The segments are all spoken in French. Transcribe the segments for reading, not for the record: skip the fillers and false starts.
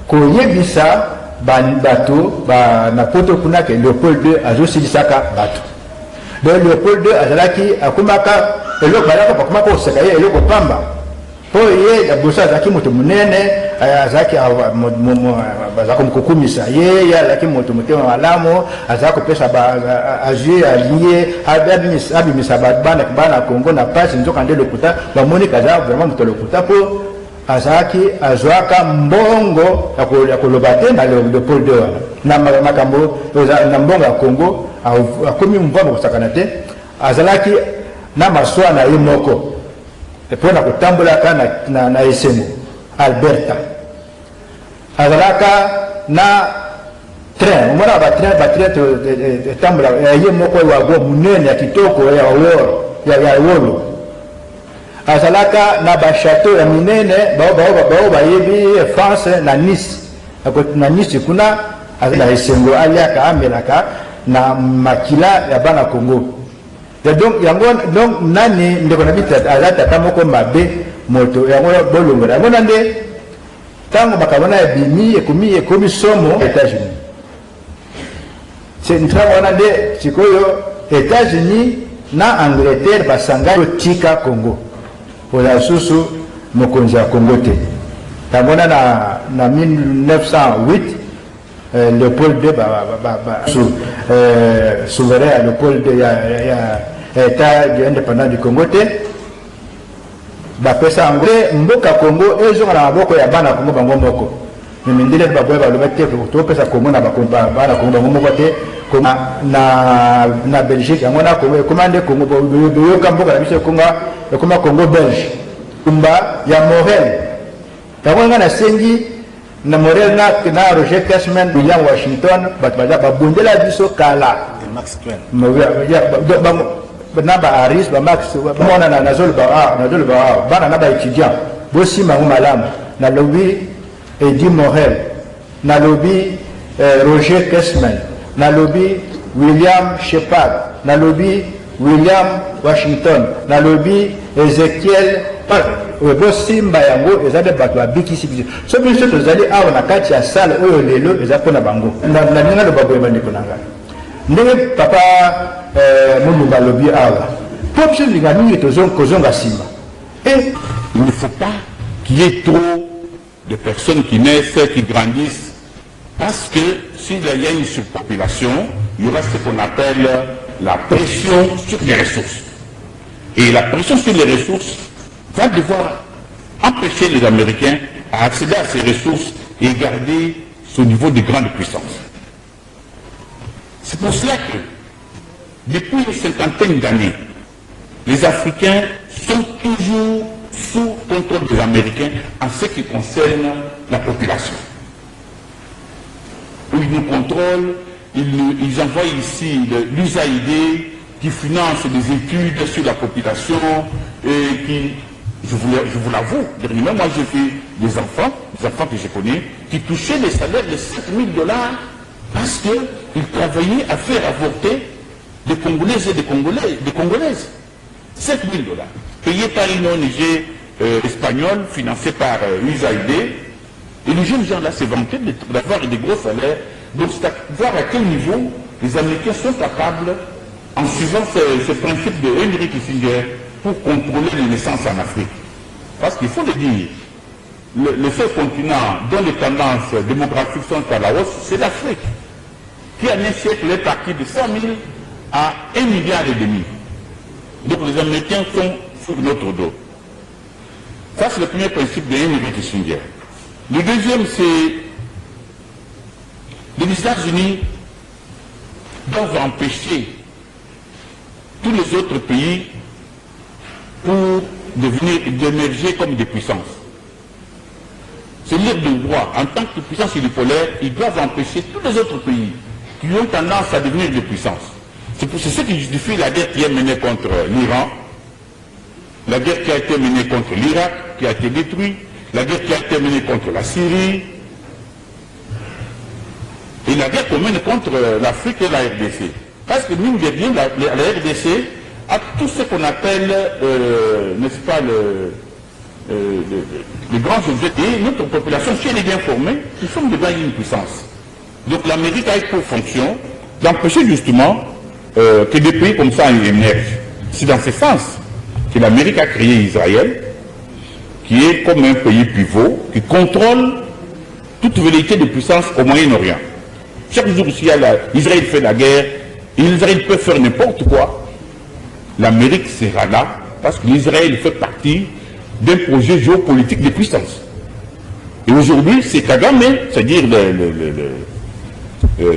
koyebisa bato na poto kuna ke Léopold II azosilisaka bato. Donc Léopold II azalaki akumaka eloko balaka bakumaka oseka ye eloko pamba po ye bosa azalaki moto munene azalaki bazalaki mukukumisa ye azalaki moto motema malamu azalaki kopesa azwi alie abimisa bana Congo na pasi nzoka nde lokuta bamoni kaza vraiment moto lokuta po azalaki azwaka mbongo ya koloba te na Léopold II wana na makambo na mbongo ya Congo akomi mvambo kosakana te azalaki na maswa na ye moko mpo na kotambolaka na esengo Alberta azalaka na train omona batrain etambola ye moko wago munene ya kitoko ya wolo azalaka na bachateau ya minene bao bayebi France na Nice kuna na esengo aliaka amelaka na makila ya bana Congo. Donc donc nani ndeko na bita azata tamoko mabe moto yango bolongola yango nande tango bakabona ya bimi ekomi somo États-Unis. C'est une très bonne ande sikoyo États-Unis na Angleterre basanga tika Congo. Ola susu mokonzi ya Congo te. Tamona na 1908 Léopold II souverain à Léopold II ya état indépendant du Congo te bapesa ngwe mboka Congo ezonga na maboko ya bana Congo bango moko mindele baboya baloba te to pesa Congo na bana Congo bango moko te na Belgique yango na Congo commande Congo boyo kamboka na biso Congo belge kumba ya Morel yango na sengi na Morel na Roger Cashman William Washington babundela biso kala Max Twain na Harris Max mona na nazol bana na étudiant bosi mangu malamu na lobby Eddie Morel na lobby Roger Cashman na lobby William Shepard na lobby William Washington na lobby Ezekiel bosimba yango ezade bato babikisi biso so biso tozali awa na kati ya sale oyo lelo eza mpona bango na ninga loba boye bandeko na ngai ndenge papa Mulumba lobi awa po biso linga mingi kozonga nsima. Et il ne faut pas qu'il y ait trop de personnes qui naissent, qui grandissent, parce que s'il y a une surpopulation, il y aura ce qu'on appelle la pression sur les ressources. Et la pression sur les ressources va devoir empêcher les Américains à accéder à ces ressources et garder ce niveau de grande puissance. C'est pour cela que, depuis une cinquantaine d'années, les Africains sont toujours sous contrôle des Américains en ce qui concerne la population. Ils nous contrôlent, ils envoient ici l'USAID qui finance des études sur la population et qui, je vous l'avoue, dernièrement, moi j'ai fait des enfants que je connais, qui touchaient les salaires de $5 000 parce qu'ils travaillaient à faire avorter des Congolaises et des Congolaises. $5 000, payés par une ONG espagnole, financée par USAID, et les jeunes gens là se vantaient d'avoir des gros salaires. Donc c'est à voir à quel niveau les Américains sont capables, en suivant ce principe de Henry Kissinger, pour contrôler les naissances en Afrique. Parce qu'il faut le dire, le seul continent dont les tendances démographiques sont à la hausse, c'est l'Afrique, qui en un siècle est parti de 100 000 à 1,5 milliard. Donc les Américains sont sur notre dos. Ça c'est le premier principe de Henry Kissinger. Le deuxième, c'est les États-Unis doivent empêcher tous les autres pays pour d'émerger comme des puissances. C'est leur devoir. En tant que puissance unipolaire, ils doivent empêcher tous les autres pays qui ont tendance à devenir des puissances. C'est ce qui justifie la guerre qui est menée contre l'Iran, la guerre qui a été menée contre l'Irak, qui a été détruite, la guerre qui a été menée contre la Syrie. la guerre commune contre l'Afrique et la RDC. Parce que mine de rien, la RDC a tout ce qu'on appelle, n'est-ce pas, les grands objets. Et notre population, si elle est bien formée, nous sommes devant une puissance. Donc l'Amérique a pour fonction d'empêcher justement que des pays comme ça émergent. C'est dans ce sens que l'Amérique a créé Israël, qui est comme un pays pivot, qui contrôle toute velléité de puissance au Moyen-Orient. Chaque jour, si Israël fait la guerre, Israël peut faire n'importe quoi. L'Amérique sera là, parce que l'Israël fait partie d'un projet géopolitique de puissance. Et aujourd'hui, c'est Kagame, c'est-à-dire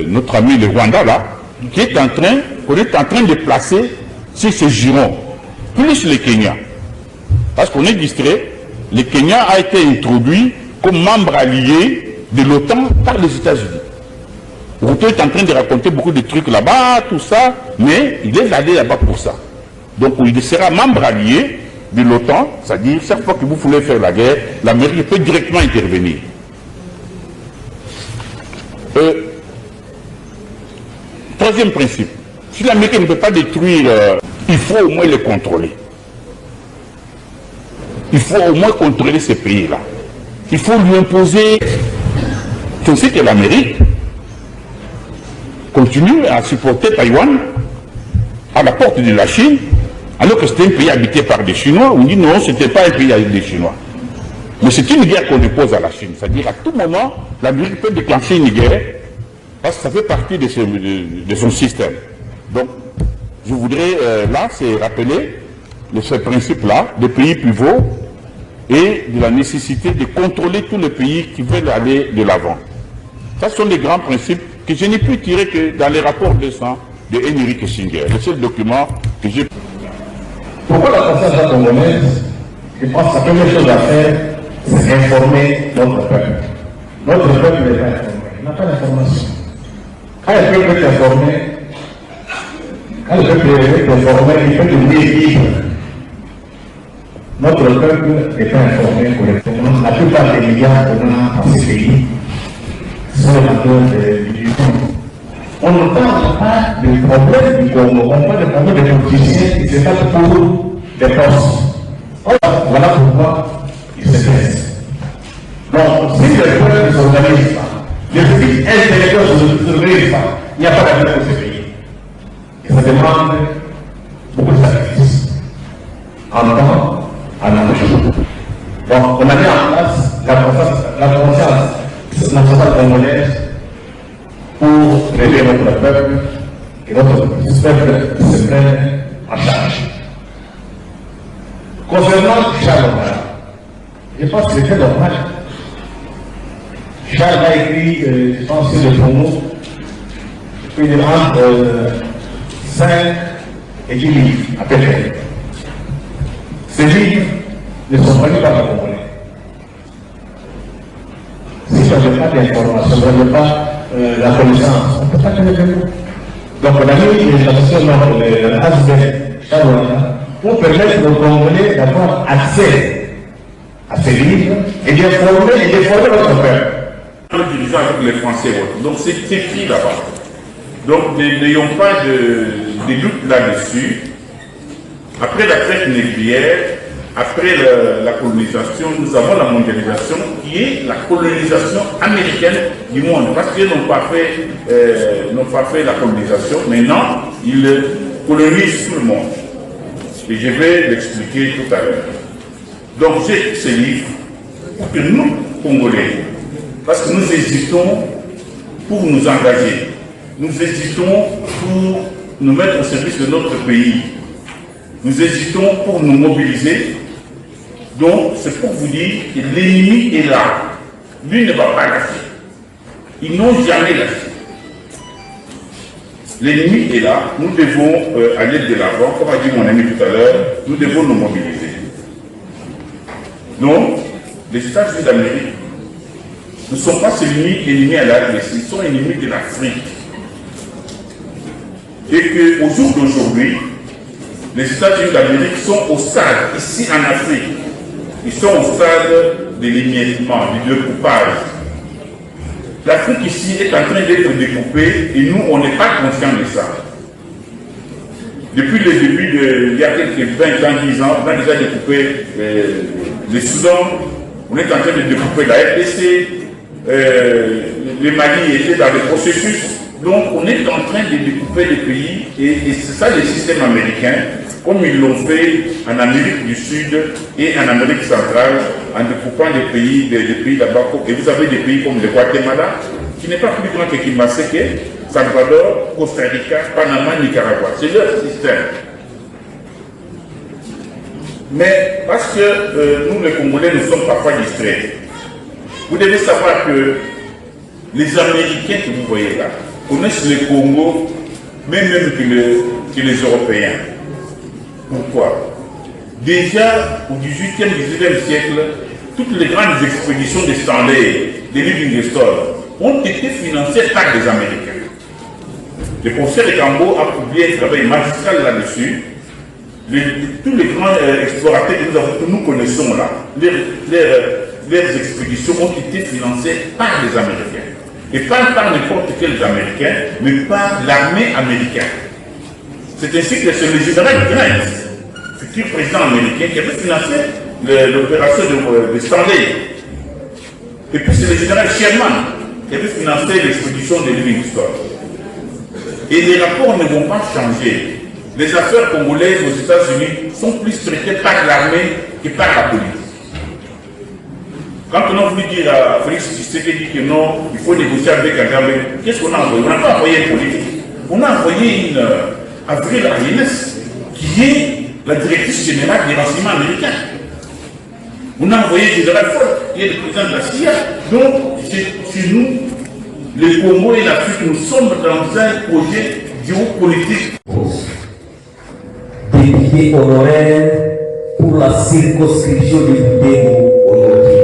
notre ami le Rwanda, là, qu'on est en train de placer sur ce giron, plus le Kenya. Parce qu'on est distrait, le Kenya a été introduit comme membre allié de l'OTAN par les États-Unis. Ruto est en train de raconter beaucoup de trucs là-bas, tout ça, mais il est allé là-bas pour ça. Donc il sera membre allié de l'OTAN, c'est-à-dire chaque fois que vous voulez faire la guerre, l'Amérique peut directement intervenir. Troisième principe, si l'Amérique ne peut pas détruire, il faut au moins le contrôler. Il faut au moins contrôler ces pays-là. Il faut lui imposer. On sait que l'Amérique continue à supporter Taïwan à la porte de la Chine, alors que c'était un pays habité par des Chinois. On dit non, ce n'était pas un pays avec des Chinois. Mais c'est une guerre qu'on dépose à la Chine. C'est-à-dire à tout moment, l'Amérique peut déclencher une guerre parce que ça fait partie de son système. Donc, je voudrais là, c'est rappeler ce principe-là, des pays pivots et de la nécessité de contrôler tous les pays qui veulent aller de l'avant. Ça, ce sont des grands principes que je n'ai pu tirer que dans les rapports récents de Henry Kissinger, le seul document que j'ai. Pourquoi la conscience congolaise? Je pense que la première chose à faire, c'est informer notre peuple. Notre peuple n'est pas informé, il n'a pas d'information. Quand le peuple est informé, il peut devenir libre. Notre peuple n'est pas informé correctement. La plupart des milliards qu'on a dans ces pays sont les mains de l'Union. On ne parle pas du problème du Congo, on parle du problème des politiciens qui se battent pour des postes. Voilà pourquoi ils se blessent. Donc, si le peuple ne s'organise pas, les petits intellectuels ne s'organisent pas, il n'y a pas d'avenir pour ces pays. Et ça demande beaucoup de sacrifices. En temps, en argent. Donc, on a mis en place la conscience nationale congolaise pour aider notre peuple et notre peuple se prenne en charge. Concernant Charles Omar, je pense que c'est normal. Charles a écrit, je pense, sur le Congo, une entre 5 et 10 livres, à peu près. Ces livres ne sont pas lus par les Congolais. Si on n'a pas d'information, on n'a pas la connaissance, on ne peut pas connaître le mot. Donc on a mis les chansons dans le Charles pour permettre aux Congolais d'avoir accès à ces livres et d'informer notre peuple. Nous utilisons avec les Français, donc c'est écrit là-bas. Donc n'ayons pas de doute là-dessus. Après la traite négrière, après la colonisation, nous avons la mondialisation qui est la colonisation américaine du monde. Parce qu'ils n'ont pas fait la colonisation, maintenant ils colonisent tout le monde. Et je vais l'expliquer tout à l'heure. Donc j'ai ce livre pour que nous, Congolais, parce que nous hésitons pour nous engager, nous hésitons pour nous mettre au service de notre pays, nous hésitons pour nous mobiliser. Donc c'est pour vous dire que l'ennemi est là. Lui ne va pas lâcher. Ils n'ont jamais lâché. L'ennemi est là, nous devons aller de l'avant, comme a dit mon ami tout à l'heure, nous devons nous mobiliser. Donc, les États-Unis d'Amérique ne sont pas seulement ennemis à la RDC, ils sont ennemis de l'Afrique. Et qu'au jour d'aujourd'hui, les États-Unis d'Amérique sont au stade, ici en Afrique, ils sont au stade de l'émiettement, du découpage. L'Afrique ici est en train d'être découpée et nous, on n'est pas conscients de ça. Depuis le début, il y a quelques 20 ans, 10 ans, on a déjà découpé le Soudan, on est en train de découper la RDC, le Mali était dans le processus. Donc on est en train de découper les pays et c'est ça le système américain, comme ils l'ont fait en Amérique du Sud et en Amérique centrale, en découpant des pays là-bas. Et vous avez des pays comme le Guatemala, qui n'est pas plus grand que Kimaseke, Salvador, Costa Rica, Panama, Nicaragua. C'est leur système. Mais parce que nous, les Congolais, nous sommes parfois distraits. Vous devez savoir que les Américains que vous voyez là connaissent le Congo, même que les Européens. Pourquoi? Déjà au XVIIIe, XIXe siècle, toutes les grandes expéditions de Stanley, de Livingstone, ont été financées par les Américains. Le professeur Ekambo a publié un travail magistral là-dessus. Tous les grands explorateurs que nous connaissons là, leurs expéditions ont été financées par les Américains. Et pas par n'importe quel Américain, mais par l'armée américaine. C'est ainsi que c'est le général Grant, futur président américain, qui avait financé l'opération de Stanley. Et puis c'est le général Sherman qui avait financé l'expédition de Livingstone. Et les rapports ne vont pas changer. Les affaires congolaises aux États-Unis sont plus traitées par l'armée que par la police. Quand on a voulu dire à Félix Tshisekedi que non, il faut négocier avec Kagame, qu'est-ce qu'on a envoyé? On n'a pas envoyé une politique. On a envoyé une Avril Haines, qui est la directrice générale des renseignements américains. On a envoyé le général Ford, qui est le président de la CIA. Donc, chez nous, les Congo et l'Afrique, nous sommes dans un projet géopolitique. Député honoraire pour la circonscription de Butembo aujourd'hui.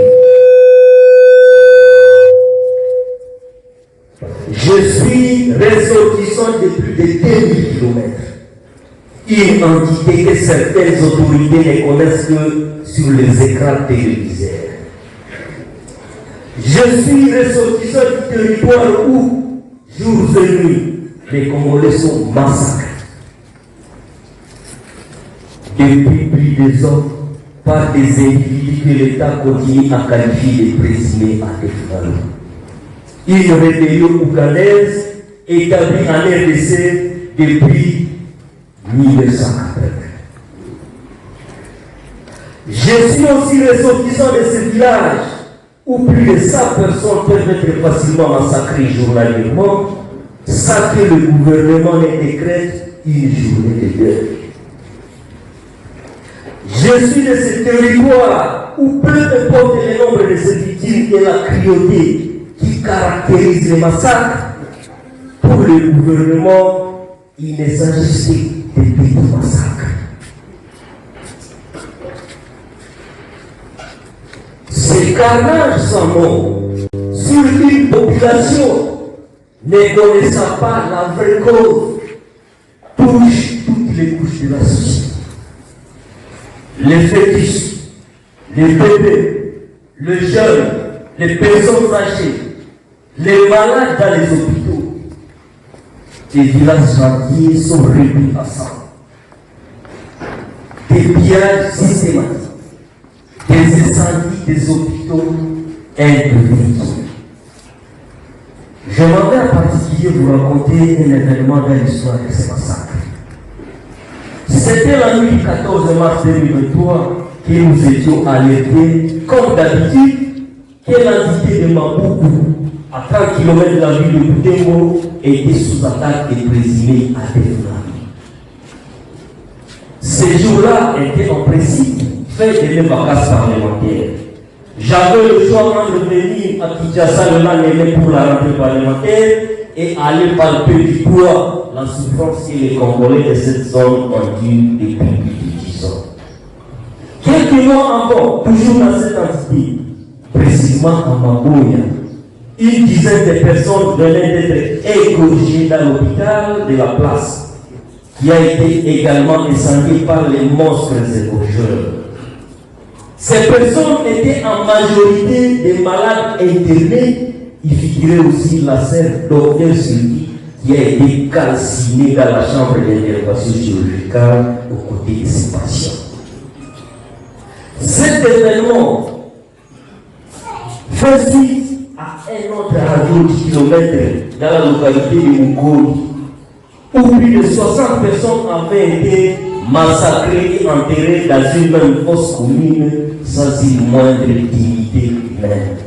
Je suis ressortissant de plus de 2000 km. Une entité que certaines autorités ne connaissent que sur les écrans télévisés. Je suis ressortissant du territoire où, jour et nuit, les Congolais sont massacrés. Depuis plus de ans, par des individus que l'État continue à qualifier de présumés à défendre. Une rébellion ouganaise établie en RDC depuis 1980. Je suis aussi ressortissant de ce village où plus de 100 personnes peuvent être facilement massacrées journalièrement sans que le gouvernement ne décrète une journée de deuil. Je suis de ce territoire où peu importe le nombre de ces victimes et la cruauté qui caractérise les massacres, pour le gouvernement, il ne s'agissait de petits massacres. Ces carnages sans nom sur une population ne connaissant pas la vraie cause touche toutes les couches de la société. Les fétiches, les bébés, les jeunes, les personnes âgées, les malades dans les hôpitaux. Les villages entiers sont réduits à sang. Des pillages systématiques, des incendies des hôpitaux intervenus. Je m'en vais en particulier vous raconter un événement dans l'histoire de ces massacres. C'était la nuit du 14 mars 2023 que nous étions alertés, comme d'habitude, que l'entité de Maboukou, à 30 km de la ville de Butembo, était sous attaque et présumée à défendre. Ces jours-là étaient en principe faits de mes vacances parlementaires. J'avais le choix de venir à Kinshasa le lendemain pour la rentrée parlementaire et aller palper du doigt la souffrance que les Congolais de cette zone ont dû depuis plus de 10 ans. Quelques mois avant, toujours dans cette entité, précisément à Maboya, une dizaine de personnes venaient d'être égorgées dans l'hôpital de la place, qui a été également incendié par les monstres égorgeurs. Ces personnes étaient en majorité des malades internés il figurait aussi la scène Dr Sylvie qui a été calcinée dans la chambre d'intervention chirurgicale aux côtés de ses patients. Cet événement fait suite à un autre radio de kilomètres dans la localité de Mukoli, où plus de 60 personnes avaient été massacrées et enterrées dans une même fosse commune sans une moindre dignité humaine.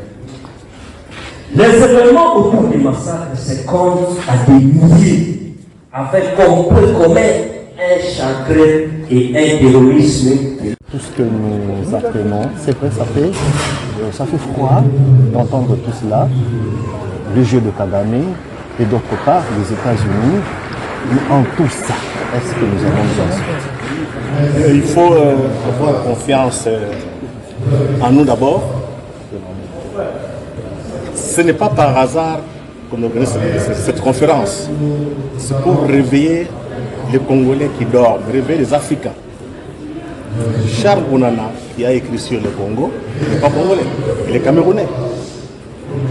Les événements autour des massacres se comptent à des milliers, avec comme point commun un chagrin et un terrorisme. Tout ce que nous apprenons, c'est vrai, ça fait froid d'entendre tout cela, le jeu de Kagame, et d'autre part, les États-Unis. En tout ça, est-ce que nous avons besoin? Il faut avoir confiance en nous d'abord. Ce n'est pas par hasard qu'on organise cette conférence. C'est pour réveiller les Congolais qui dorment, réveiller les Africains. Charles Bounana, qui a écrit sur le Congo, n'est pas congolais, il est camerounais.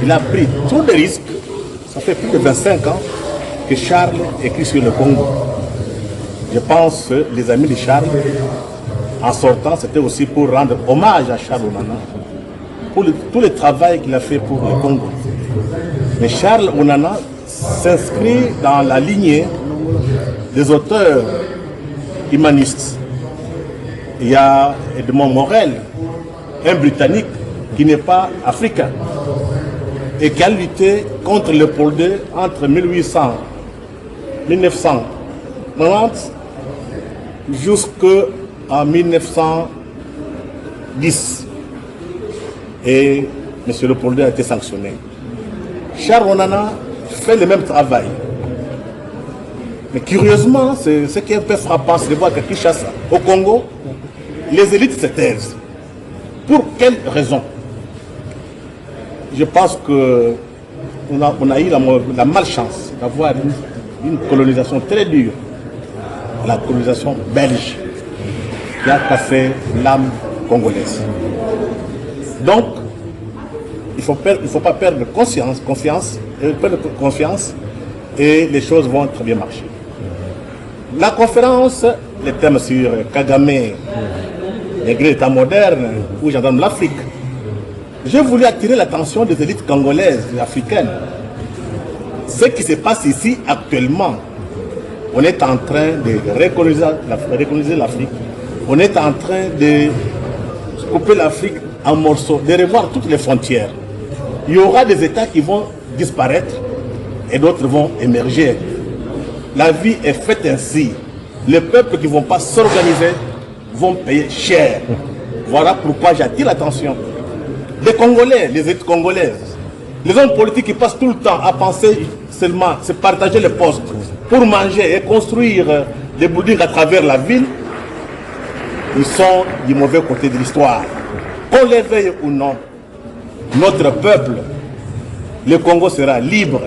Il a pris tous les risques. Ça fait plus de 25 ans que Charles écrit sur le Congo. Je pense que les amis de Charles, en sortant, c'était aussi pour rendre hommage à Charles Bounana, pour tout le travail qu'il a fait pour le Congo. Mais Charles Bounana s'inscrit dans la lignée des auteurs humanistes. Il y a Edmond Morel, un Britannique qui n'est pas africain et qui a lutté contre Léopold II entre 1990 jusqu'en 1910. Et M. Léopold II a été sanctionné. Charles Bounana fait le même travail. Mais curieusement, ce qui est un peu frappant, c'est de voir qu'à Kinshasa, au Congo, les élites se taisent. Pour quelle raison? Je pense qu'on a eu la malchance d'avoir une colonisation très dure, la colonisation belge, qui a cassé l'âme congolaise. Donc, il ne faut pas perdre confiance et les choses vont très bien marcher. La conférence, les thèmes sur Kagame, les grands états modernes, où j'entends l'Afrique. J'ai voulu attirer l'attention des élites congolaises et africaines. Ce qui se passe ici actuellement, on est en train de recoloniser l'Afrique. On est en train de couper l'Afrique en morceaux, de revoir toutes les frontières. Il y aura des États qui vont disparaître et d'autres vont émerger. La vie est faite ainsi. Les peuples qui ne vont pas s'organiser vont payer cher. Voilà pourquoi j'attire l'attention des Congolais, les élites congolaises, les hommes politiques qui passent tout le temps à penser seulement se partager les postes pour manger et construire des buildings à travers la ville. Ils sont du mauvais côté de l'histoire. Qu'on les veuille ou non, notre peuple, le Congo sera libre,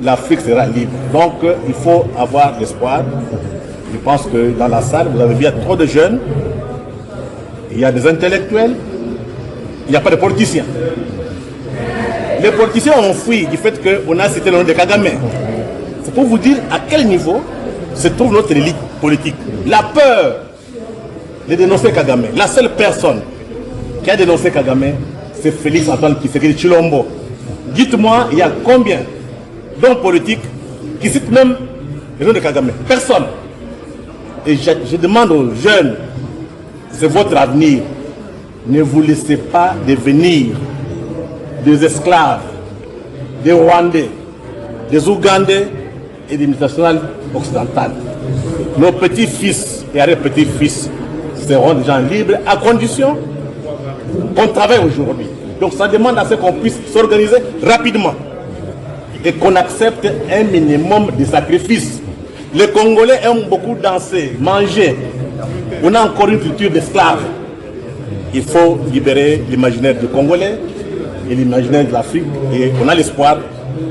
l'Afrique sera libre. Donc il faut avoir l'espoir. Je pense que dans la salle, vous avez bien trop de jeunes, il y a des intellectuels, il n'y a pas de politiciens. Les politiciens ont fui du fait qu'on a cité le nom de Kagame. C'est pour vous dire à quel niveau se trouve notre élite politique. La peur de dénoncer Kagame. La seule personne qui a dénoncé Kagame, c'est Félix Antoine Tshisekedi Tshilombo. Dites-moi, il y a combien d'hommes politiques qui citent même le nom de Kagame? Personne. Et je demande aux jeunes, c'est votre avenir. Ne vous laissez pas devenir des esclaves, des Rwandais, des Ougandais et des multinationales occidentales. Nos petits-fils et arrière-petits-fils seront des gens libres à condition qu'on travaille aujourd'hui. Donc ça demande à ce qu'on puisse s'organiser rapidement et qu'on accepte un minimum de sacrifices. Les Congolais aiment beaucoup danser, manger. On a encore une culture d'esclaves. Il faut libérer l'imaginaire du Congolais et l'imaginaire de l'Afrique. Et on a l'espoir.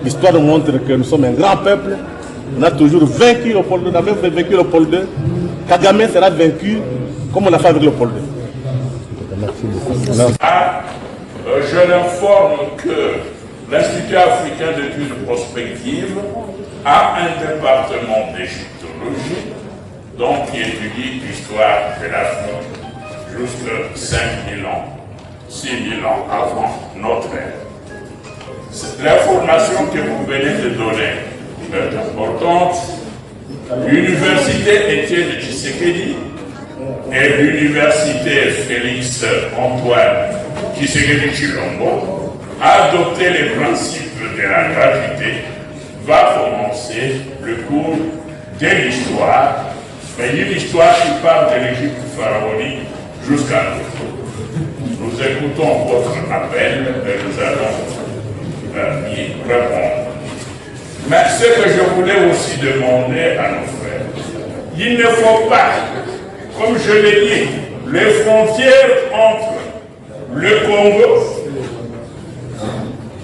L'histoire nous montre que nous sommes un grand peuple. On a toujours vaincu Léopold II. On a même vaincu Léopold II. Kagame sera vaincu comme on l'a fait avec Léopold II. Je l'informe que l'Institut africain d'études prospectives a un département d'égyptologie, donc qui étudie l'histoire de l'Afrique jusqu'à 5000 ans, 6000 ans avant notre ère. L'information que vous venez de donner est importante. L'université Étienne Tshisekedi et l'université Félix Antoine Tshisekedi Chilombo a adopté les principes de la gratuité, va commencer le cours de l'histoire, mais une histoire qui part de l'Égypte pharaonique jusqu'à nous. Nous écoutons votre appel et nous allons y répondre. Mais ce que je voulais aussi demander à nos frères, il ne faut pas, comme je l'ai dit, les frontières entre le Congo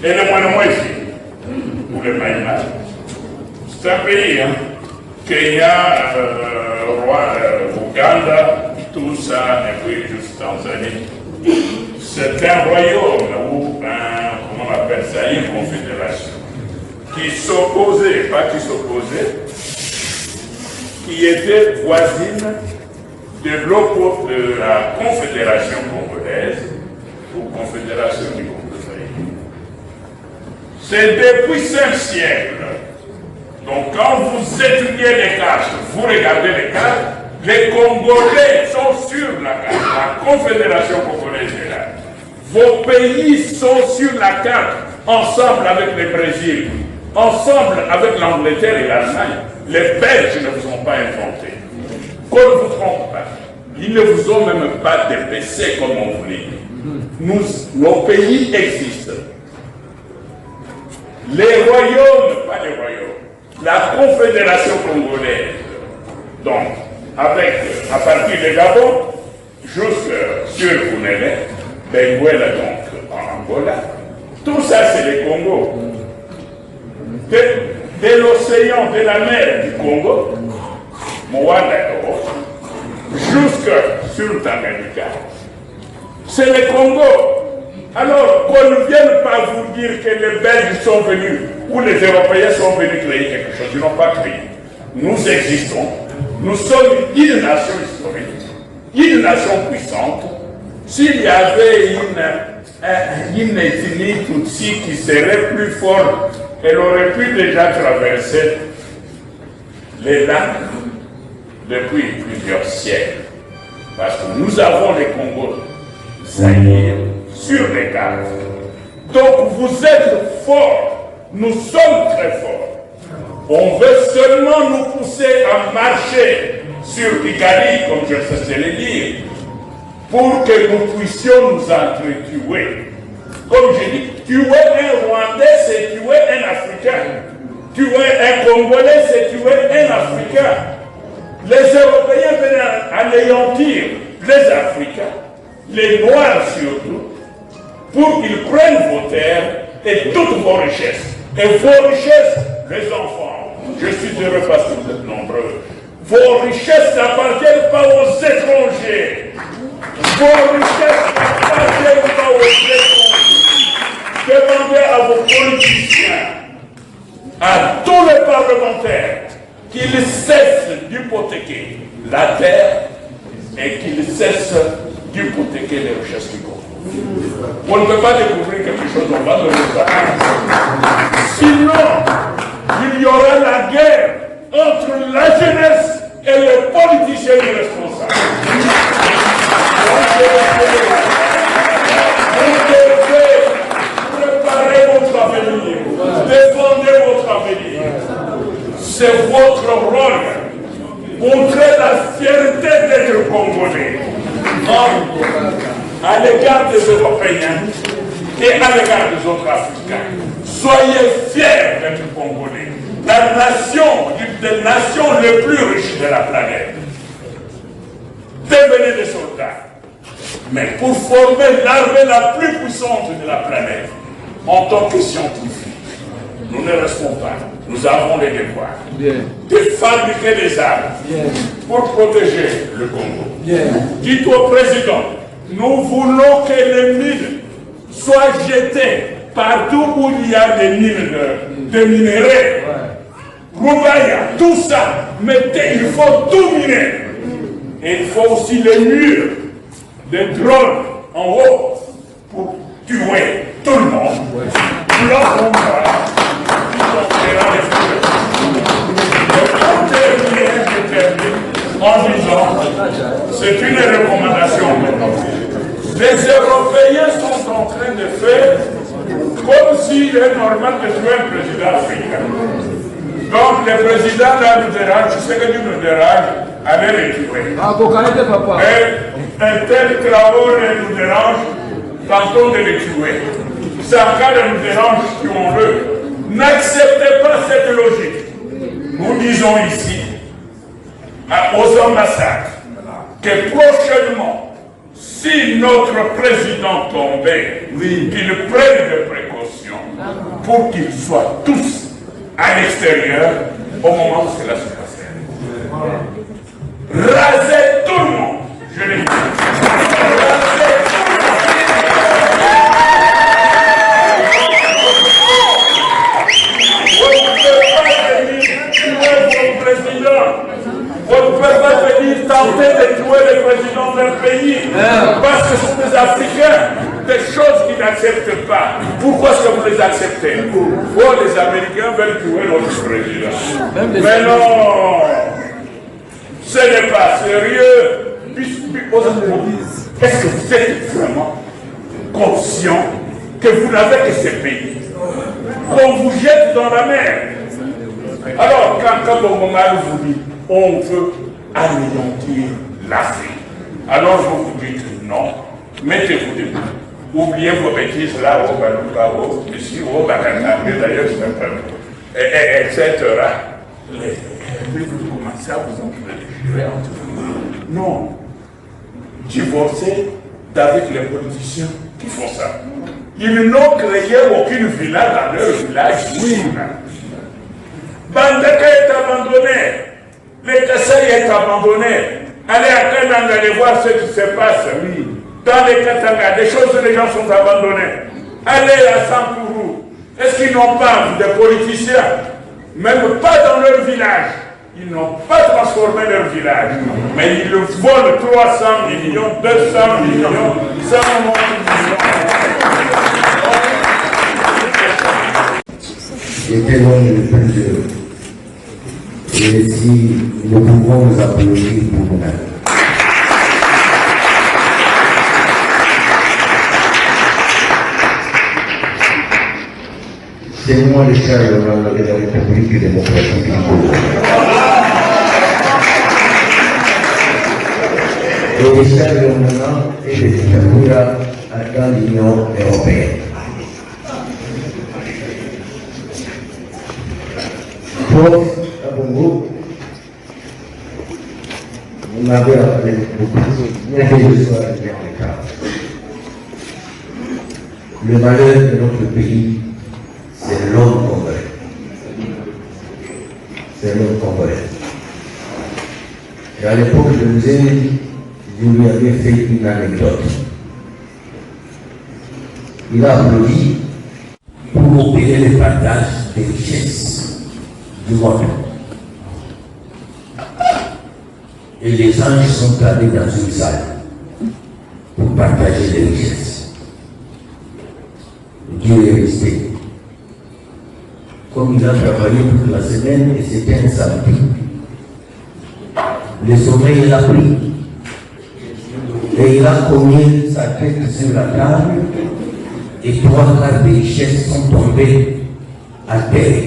et le Moyen-Orient, ou le Myanmar. C'est un pays, hein? Kenya, Ouganda, tout ça, et puis juste Tanzanie. C'est un royaume ou comment on appelle ça, une confédération qui s'opposait, pas qui s'opposait, qui était voisine de la Confédération congolaise ou Confédération du Congo. C'est depuis 5 siècles. Donc quand vous étudiez les cartes, vous regardez les cartes, les Congolais sont sur la carte, la Confédération congolaise est là. Vos pays sont sur la carte, ensemble avec le Brésil, ensemble avec l'Angleterre et l'Allemagne. Les Belges ne vous ont pas inventé. Qu'on ne vous trompe pas. Ils ne vous ont même pas dépecé comme on voulait. Nos pays existent. Les royaumes, pas les royaumes, la Confédération congolaise, donc, à partir de Gabon, jusque sur Kounélé, Benguela donc en Angola, tout ça c'est les Congo. De l'océan, de la mer du Congo, Moana, jusque sur l'Amérique. C'est le Congo. Alors qu'on ne vienne pas vous dire que les Belges sont venus ou les Européens sont venus créer quelque chose. Ils n'ont pas créé. Nous existons. Nous sommes une nation historique, une nation puissante. S'il y avait une ethnie Tutsi qui serait plus forte, elle aurait pu déjà traverser les lacs depuis plusieurs siècles. Parce que nous avons les Congos Zaïre sur les cartes. Donc vous êtes forts, nous sommes très forts. On veut seulement nous pousser à marcher sur Kigali, comme je sais le dire, pour que nous puissions nous entretuer. Comme je dis, tuer un Rwandais, c'est tuer un Africain. Tuer un Congolais, c'est tuer un Africain. Les Européens veulent anéantir les Africains, les Noirs surtout, pour qu'ils prennent vos terres et toutes vos richesses. Et vos richesses, les enfants, je suis heureux parce que vous êtes nombreux. Vos richesses n'appartiennent pas aux étrangers. Vos richesses n'appartiennent pas aux étrangers. Demandez à vos politiciens, à tous les parlementaires, qu'ils cessent d'hypothéquer la terre et qu'ils cessent d'hypothéquer les richesses du Congo. On ne peut pas découvrir quelque chose, on va donner ça. Sinon, il y aura la guerre entre la jeunesse et les politiciens irresponsables. Vous devez préparer votre avenir, défendre votre avenir. C'est votre rôle. Montrez la fierté d'être Congolais. À l'égard des Européens et à l'égard des autres Africains. Soyez fiers d'être Congolais. La nation, une des nations les plus riches de la planète. Devenez des soldats. Mais pour former l'armée la plus puissante de la planète, en tant que scientifiques, nous ne restons pas. Nous avons les devoirs de fabriquer des armes pour protéger le Congo. Dites au président, nous voulons que les mines soient jetées partout où il y a des mines de minerais, Roubaïa, tout ça, mettez, il faut tout miner. Et il faut aussi les murs, des drones en haut pour tuer tout le monde. Bloquons pas. En disant, c'est une recommandation. Les Européens sont en train de faire comme s'il est normal de tuer un président africain. Donc le président là nous dérange, je sais que Dieu nous dérange, allez les tuer. Et un tel travaux nous dérange, tentons de les tuer. Sankara nous dérange, tuons-le. N'acceptez pas cette logique. Nous disons ici, aux ambassades, que prochainement, si notre président tombait, qu'il prenne des précautions pour qu'ils soient tous à l'extérieur au moment où cela se passe. Rasez tout le monde, je l'ai dit. Rasez tout le on ne peut pas venir tenter de tuer le président d'un pays parce que ce sont des Africains, des choses qu'ils n'acceptent pas. Pourquoi est-ce que vous les acceptez? Oh, les Américains veulent tuer notre président. Mais non, ce n'est pas sérieux. Est-ce que vous êtes vraiment conscient que vous n'avez que ces pays qu'on vous jette dans la mer? Alors, quand au moment vous dit on veut anéantir l'Afrique, alors vous vous dites non, mettez-vous debout. Oubliez vos bêtises là, au Balouka, ici, au Bakaka, d'ailleurs, c'est un peu, etc. Vous commencez à vous entraîner entre vous. Non. Divorcer avec les politiciens qui font ça. Ils n'ont créé aucune villa dans leur village. Oui. Bandaka est abandonné. Le Kassai est abandonné. Allez à Kananga, allez voir ce qui se passe. Oui. Dans les Katanga, des choses, les gens sont abandonnés. Allez à Sankourou. Est-ce qu'ils n'ont pas de politiciens? Même pas dans leur village. Ils n'ont pas transformé leur village. Mais ils volent 300 millions, 200 millions, 100 millions. J'étais loin de plusieurs. Et si nous pouvons nous applaudir pour nous-mêmes. C'est moi le chef de la République démocratique du Congo. Et le chef de maintenant est le dictature dans l'Union européenne. Sauf à Bongo, on avait appelé beaucoup, bien que je sois arrivé en état. Le malheur de notre pays, c'est l'homme congolais. C'est l'homme congolais. Et à l'époque de Nzeri, je lui avais fait une anecdote. Il a applaudi pour opérer le partage des richesses du monde. Et les anges sont allés dans une salle pour partager les richesses. Dieu est resté. Comme il a travaillé toute la semaine et c'était un samedi, le sommeil l'a pris. Et il a cogné sa tête sur la table et 3/4 des richesses sont tombées à terre.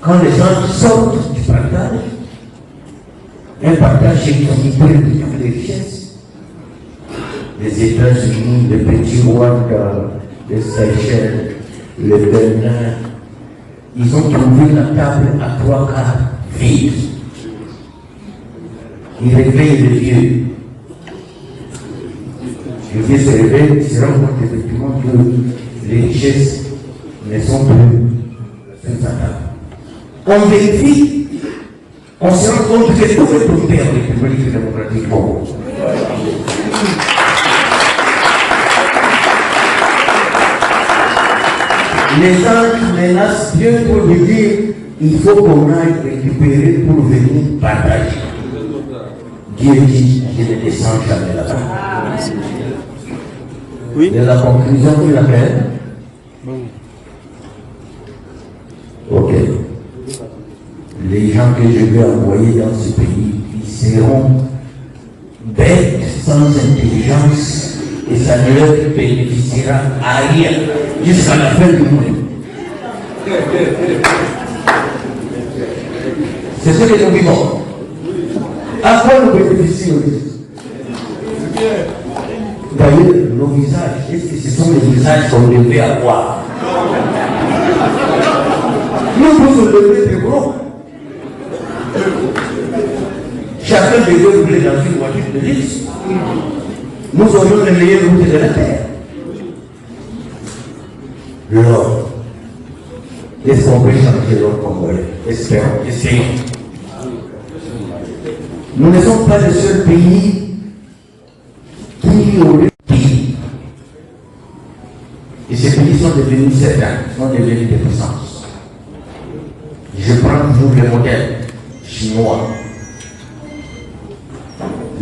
Quand les gens sortent du partage, un partage équilibré de toutes les richesses, les États-Unis, les petits Rwanda, les Seychelles, les Bénin, ils ont trouvé la table à 3/4 vide. Ils réveillent le vieux. Le vieux se réveille, il se rend compte effectivement que les richesses ne sont plus sur sa table. On vérifie, on se rend compte que tout est tombé en République démocratique Congo. Les anges menacent Dieu pour lui dire il faut qu'on aille récupérer pour venir partager. Dieu dit je ne descends jamais là-bas. Oui. Et la conclusion qu'il a faite. Ok. Les gens que je vais envoyer dans ce pays, ils seront bêtes, sans intelligence, et ça ne leur bénéficiera à rien jusqu'à la fin du monde. C'est ce que nous vivons. À quoi nous bénéficions? D'ailleurs, nos visages, est-ce que ce sont les visages qu'on devait avoir? Nous vous lever des gros. Chacun devait rouler dans une voiture de luxe. Nous aurions les meilleures routes de la terre. L'or. Est-ce qu'on peut changer l'or congolais? Espérons, essayons. Nous ne sommes pas le seul pays qui aurait pays. Et ces pays sont devenus certains, sont devenus des puissances. Je prends toujours le modèle chinois.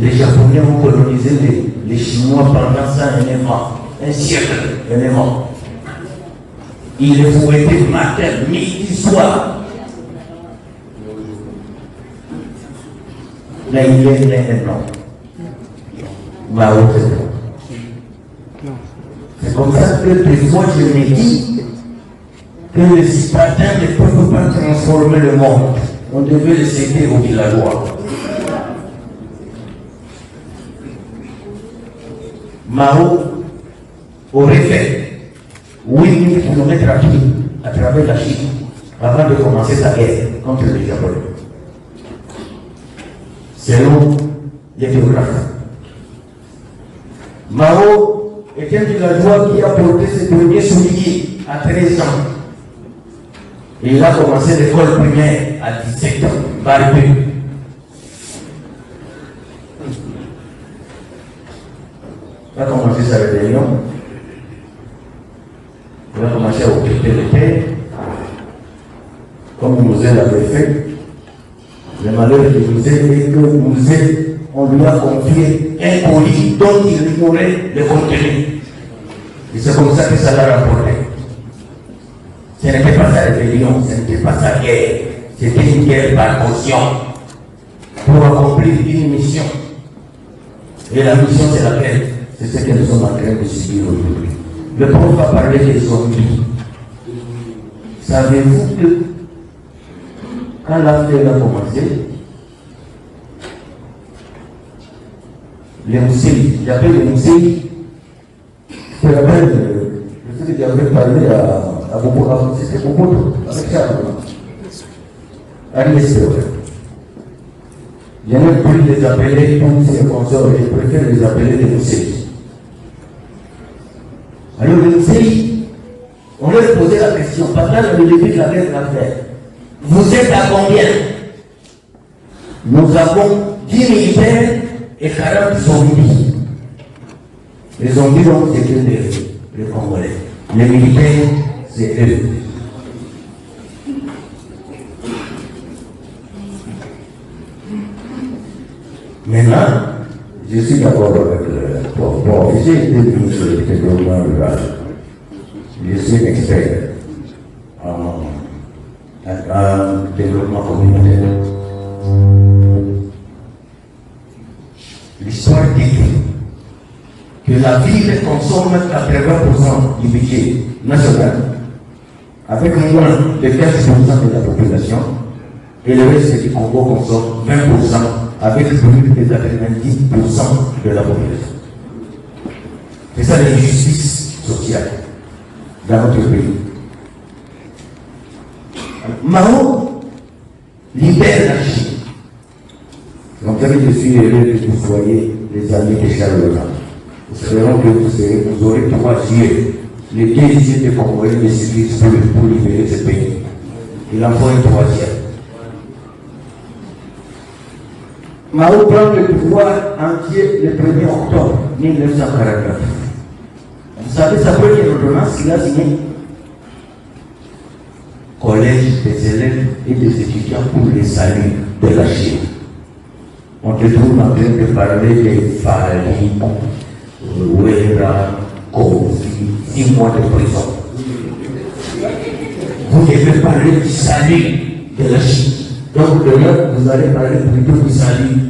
Les Japonais ont colonisé les Chinois pendant ça un siècle, un événement. Ils les fouettaient matin, midi, soir. Là, il est maintenant. C'est comme ça que des fois je me dis que les citadins ne peuvent pas transformer le monde. On devait le céder aux villageois. Mao aurait fait 8000 km à pied à travers la Chine avant de commencer sa guerre contre les Japonais. Selon les biographes. Mao est un villageois qui a porté ses premiers souliers à 13 ans. Et il a commencé l'école primaire à 17 ans, barbu. Il a commencé sa rébellion. Il a commencé à occuper les terres, comme Mouzé l'avait fait. Le malheur de Mouzé est que Mouzé, on lui a confié un colis dont il ignorait le contenu. Et c'est comme ça que ça l'a rapporté. Ce n'était pas sa rébellion, ce n'était pas sa guerre, c'était une guerre par caution pour accomplir une mission. Et la mission, c'est laquelle? C'est ce que nous sommes en train de subir aujourd'hui. Le prof va parler des zombies. Savez-vous que quand l'affaire a commencé, les Mousséis, j'appelle les Mousséis, je te rappelle, je sais que tu avais parlé à Bobo, c'était Bobo, avec Charles, à l'Espérance. Je n'aime plus les appeler comme ces consorts, je préfère les appeler les Mousséis. Alors les Mousséis, on leur posait la question, pendant le début de la guerre de l'affaire, vous êtes à combien? Nous avons 10 militaires et 40 zombies. Les zombies, donc, c'est que les Congolais. Les militaires, c'est eux. Maintenant, je suis d'accord avec le prof. Bon, j'ai été ministre du développement rural. Je suis expert en développement communautaire. L'histoire dit que la ville consomme 80% du budget national, avec moins de 15% de la population, et le reste du Congo consomme 20%, avec plus de 90% de la population. C'est ça l'injustice sociale dans notre pays. Mao libère la Chine. Donc, je suis heureux que vous soyez les amis de Charles Legrand. Espérons que vous aurez 3 yeux. Les 2 yeux de Congolais ne suffisent plus pour libérer ce pays. Il en faut un 3e. Mao prend le pouvoir entier le 1er octobre 1949. Vous savez sa première ordonnance qu'il a signée? collège des élèves et des étudiants pour les saluts de la Chine. On te trouve en train de parler des Fali, Ouera, Kofi, 6 mois de prison. Vous devez parler du salut de la Chine. Donc de là, vous allez parler plutôt du salut